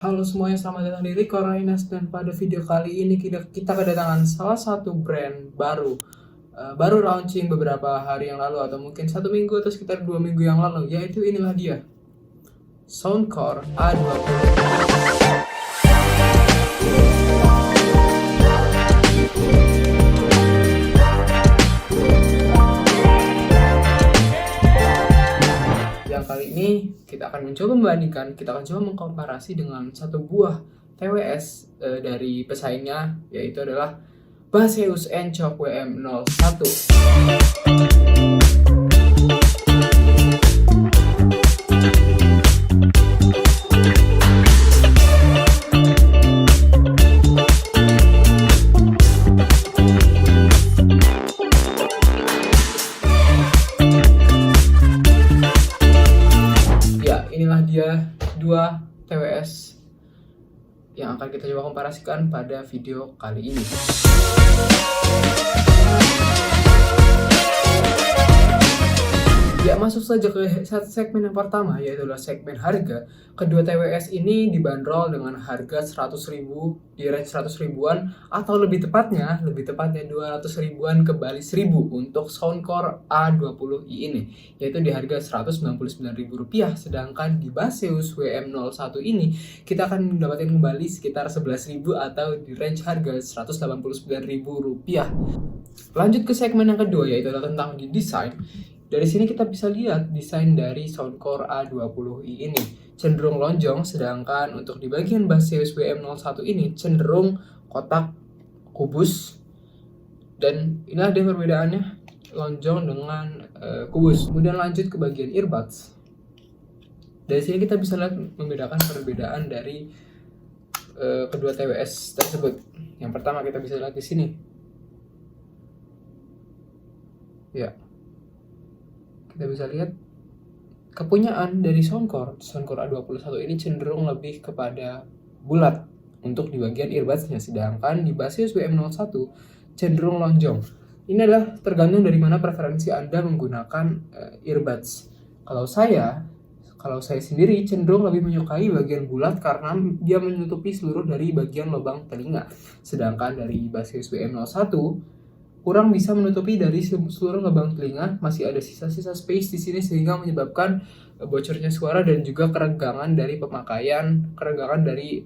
Halo semuanya, selamat datang di Rico Rainas dan pada video kali ini kita kedatangan salah satu brand baru launching beberapa hari yang lalu atau mungkin 1 minggu atau sekitar 2 minggu yang lalu, yaitu inilah dia, Soundcore A20. Yang kali ini kita akan coba mengkomparasi dengan satu buah TWS dari pesaingnya, yaitu adalah Baseus Encok WM01. Inilah dia dua TWS yang akan kita coba komparasikan pada video kali ini. Ya, masuk saja ke segmen yang pertama, yaitu segmen harga. Kedua TWS ini dibanderol dengan harga 100.000, di range 100 ribuan, atau lebih tepatnya 200 ribuan ke bali 1.000 untuk Soundcore A20i ini, yaitu di harga Rp199.000. Sedangkan di Baseus WM01 ini kita akan mendapatkan kembali sekitar 11.000 atau di range harga Rp189.000. Lanjut ke segmen yang kedua, yaitu tentang di desain. Dari sini kita bisa lihat desain dari Soundcore A20i ini cenderung lonjong, sedangkan untuk di bagian Baseus WM01 ini cenderung kotak kubus. Dan inilah dia perbedaannya, lonjong dengan kubus. Kemudian lanjut ke bagian earbuds. Dari sini kita bisa lihat membedakan perbedaan dari kedua TWS tersebut. Yang pertama kita bisa lihat di sini. Ya. Kita bisa lihat kepunyaan dari Soundcore A21 ini cenderung lebih kepada bulat untuk di bagian earbudsnya, sedangkan di Baseus WM01 cenderung lonjong. Ini adalah tergantung dari mana preferensi Anda menggunakan earbuds. Kalau saya sendiri cenderung lebih menyukai bagian bulat karena dia menutupi seluruh dari bagian lubang telinga, sedangkan dari Baseus WM01 kurang bisa menutupi dari seluruh lubang telinga, masih ada sisa-sisa space di sini sehingga menyebabkan bocornya suara dan juga kerenggangan dari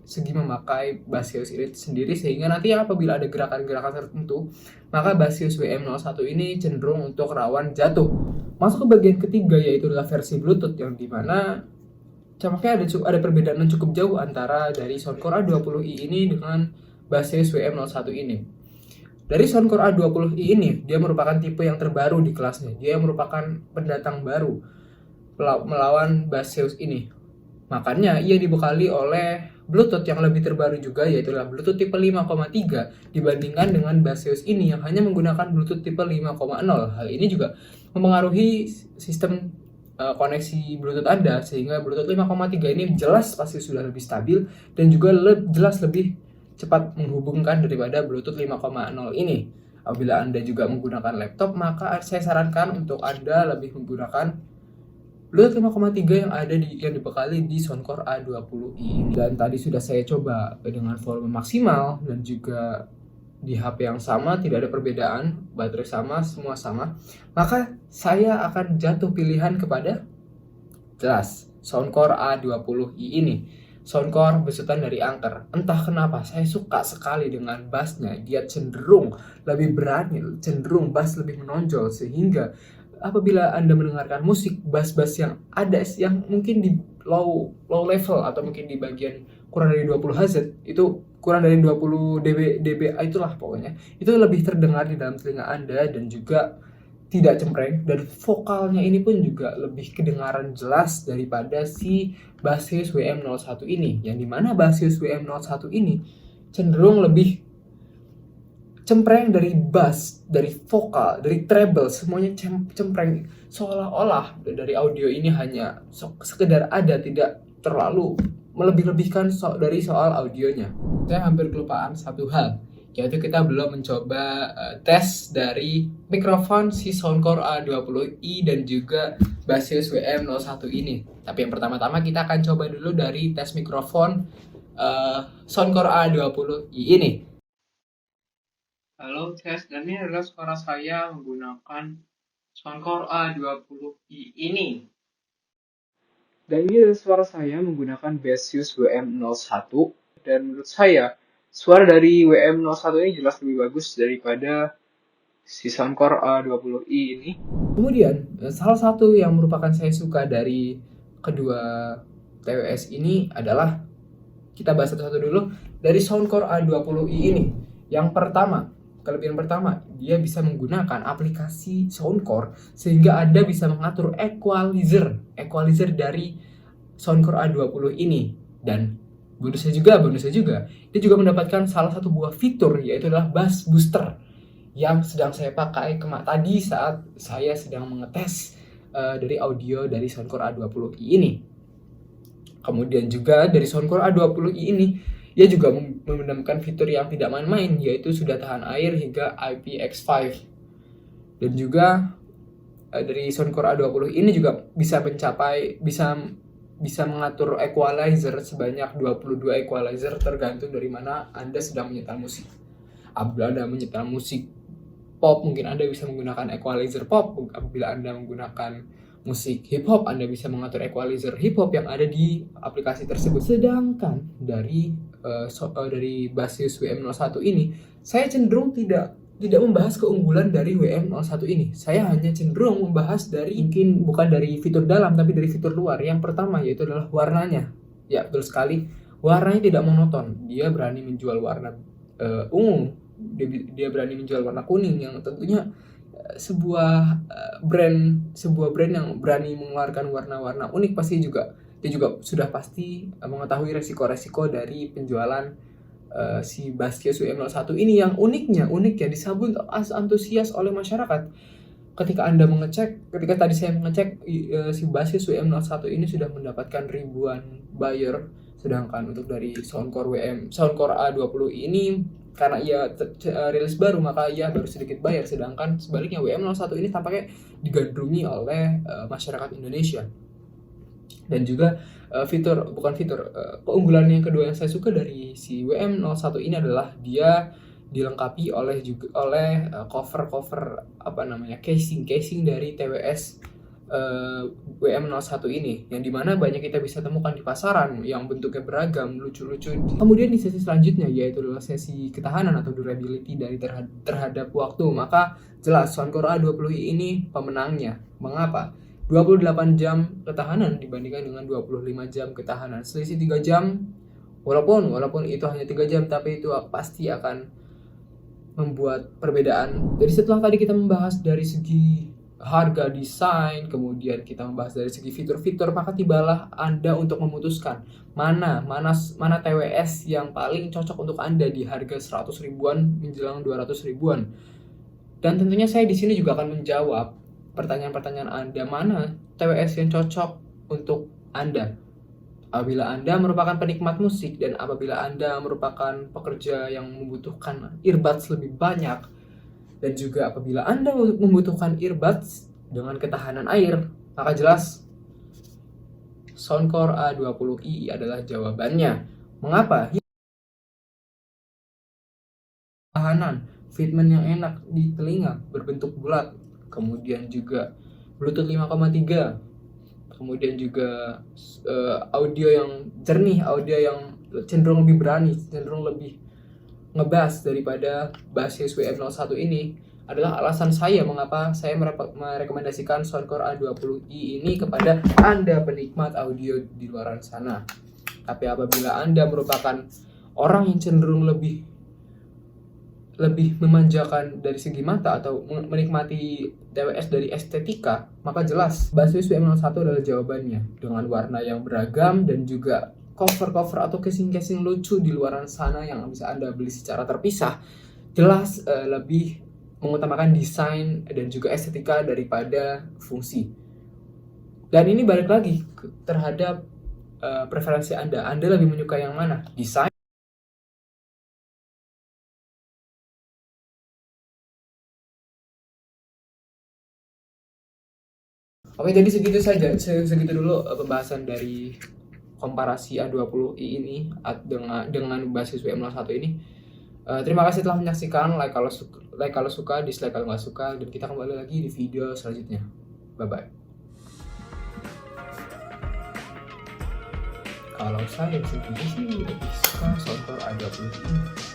segi memakai Baseus ini sendiri, sehingga nanti apabila ada gerakan-gerakan tertentu, maka Baseus WM01 ini cenderung untuk rawan jatuh. Masuk ke bagian ketiga, yaitu adalah versi Bluetooth, yang dimana tampaknya ada perbedaan yang cukup jauh antara dari Soundcore A20i ini dengan Baseus WM01 ini. Dari Soundcore A20i ini, dia merupakan tipe yang terbaru di kelasnya. Dia merupakan pendatang baru melawan Baseus ini. Makanya ia dibekali oleh Bluetooth yang lebih terbaru juga, yaitu Bluetooth tipe 5,3 dibandingkan dengan Baseus ini yang hanya menggunakan Bluetooth tipe 5,0. Hal ini juga mempengaruhi sistem koneksi Bluetooth Anda, sehingga Bluetooth 5,3 ini jelas pasti sudah lebih stabil dan juga jelas lebih cepat menghubungkan daripada Bluetooth 5,0 ini. Apabila Anda juga menggunakan laptop, maka saya sarankan untuk Anda lebih menggunakan Bluetooth 5,3 yang dibekali di Soundcore A20i ini. Dan tadi sudah saya coba dengan volume maksimal dan juga di HP yang sama, tidak ada perbedaan, baterai sama, semua sama. Maka saya akan jatuh pilihan kepada jelas Soundcore A20i ini. Soundcore besutan dari Anker. Entah kenapa saya suka sekali dengan bassnya. Dia cenderung lebih berani, cenderung bass lebih menonjol, sehingga apabila Anda mendengarkan musik bass-bass yang ada yang mungkin di low level atau mungkin di bagian kurang dari 20 Hz, itu kurang dari 20 dB itulah pokoknya, itu lebih terdengar di dalam telinga Anda dan juga tidak cempreng, dan vokalnya ini pun juga lebih kedengaran jelas daripada si Baseus WM01 ini, yang dimana Baseus WM01 ini cenderung lebih cempreng dari bass, dari vokal, dari treble, semuanya cempreng, seolah-olah dari audio ini hanya sekedar ada, tidak terlalu melebih-lebihkan dari soal audionya. Saya hampir kelupaan satu hal, yaitu kita belum mencoba tes dari mikrofon si Soundcore A20i dan juga Baseus WM01 ini. Tapi yang pertama-tama kita akan coba dulu dari tes mikrofon Soundcore A20i ini. Halo, tes, dan ini adalah suara saya menggunakan Soundcore A20i ini. Dan ini adalah suara saya menggunakan Basius WM01. Dan menurut saya, suara dari WM01 ini jelas lebih bagus daripada si Soundcore A20i ini. Kemudian, salah satu yang merupakan saya suka dari kedua TWS ini adalah, kita bahas satu-satu dulu, dari Soundcore A20i ini. Yang pertama, kelebihan pertama, dia bisa menggunakan aplikasi Soundcore sehingga Anda bisa mengatur equalizer dari Soundcore A20 ini. Dan bonusnya juga, dia juga mendapatkan salah satu buah fitur, yaitu adalah bass booster yang sedang saya pakai tadi saat saya sedang mengetes dari audio dari Soundcore A20i ini. Kemudian juga dari Soundcore A20i ini, ia juga menemukan fitur yang tidak main-main, yaitu sudah tahan air hingga IPX5. Dan juga dari Soundcore A20 ini juga bisa mengatur equalizer sebanyak 22 equalizer, tergantung dari mana Anda sedang menyetel musik. Apabila Anda menyetel musik pop, mungkin Anda bisa menggunakan equalizer pop. Apabila Anda menggunakan musik hip hop, Anda bisa mengatur equalizer hip hop yang ada di aplikasi tersebut. Sedangkan dari Basius WM01 ini, saya cenderung tidak membahas keunggulan dari WM01 ini. Saya hanya cenderung membahas mungkin bukan dari fitur dalam, tapi dari fitur luar. Yang pertama yaitu adalah warnanya. Ya, betul sekali. Warnanya tidak monoton. Dia berani menjual warna ungu. Dia berani menjual warna kuning, yang tentunya sebuah brand yang berani mengeluarkan warna-warna unik dia juga sudah pasti mengetahui resiko-resiko dari penjualan si Basius WM01 ini, yang unik ya disambut antusias oleh masyarakat. Ketika tadi saya mengecek, si Basius WM01 ini sudah mendapatkan ribuan buyer, sedangkan untuk dari Soundcore A20i ini, karena ia rilis baru, maka ia baru sedikit bayar. Sedangkan sebaliknya WM01 ini tampaknya digandrungi oleh masyarakat Indonesia. Dan juga keunggulan yang kedua yang saya suka dari si WM01 ini adalah dia dilengkapi oleh casing dari TWS WM01 ini, yang dimana banyak kita bisa temukan di pasaran yang bentuknya beragam, lucu-lucu. Kemudian di sesi selanjutnya, yaitu adalah sesi ketahanan atau durability dari terhadap waktu, maka jelas Soundcore A20i ini pemenangnya. Mengapa? 28 jam ketahanan dibandingkan dengan 25 jam ketahanan. Selisih 3 jam, walaupun itu hanya 3 jam, tapi itu pasti akan membuat perbedaan. Jadi setelah tadi kita membahas dari segi harga, desain, kemudian kita membahas dari segi fitur-fitur, maka tibalah Anda untuk memutuskan mana TWS yang paling cocok untuk Anda di harga 100 ribuan menjelang 200 ribuan. Dan tentunya saya di sini juga akan menjawab pertanyaan-pertanyaan Anda, mana TWS yang cocok untuk Anda. Apabila Anda merupakan penikmat musik dan apabila Anda merupakan pekerja yang membutuhkan earbuds lebih banyak, dan juga apabila Anda membutuhkan earbuds dengan ketahanan air, maka jelas Soundcore A20i adalah jawabannya. Mengapa? Ketahanan, fitment yang enak di telinga, berbentuk bulat, kemudian juga Bluetooth 5,3, kemudian juga audio yang jernih, audio yang cenderung lebih berani, cenderung lebih ngebass daripada Basius WM01 ini, adalah alasan saya mengapa saya merekomendasikan Soundcore A20i ini kepada Anda penikmat audio di luar sana. Tapi apabila Anda merupakan orang yang cenderung lebih memanjakan dari segi mata atau menikmati TWS dari estetika, maka jelas Basius WM01 adalah jawabannya, dengan warna yang beragam dan juga cover atau casing lucu di luar sana yang bisa Anda beli secara terpisah. Jelas lebih mengutamakan desain dan juga estetika daripada fungsi. Dan ini balik lagi terhadap preferensi Anda. Anda lebih menyukai yang mana? Desain? Oke, jadi segitu dulu pembahasan dari komparasi A20i ini dengan basis WM01 ini. Terima kasih telah menyaksikan. Like kalau suka, dislike kalau nggak suka, dan kita kembali lagi di video selanjutnya. Bye bye. Kalau saya sendiri sih lebih suka Sontor A20i.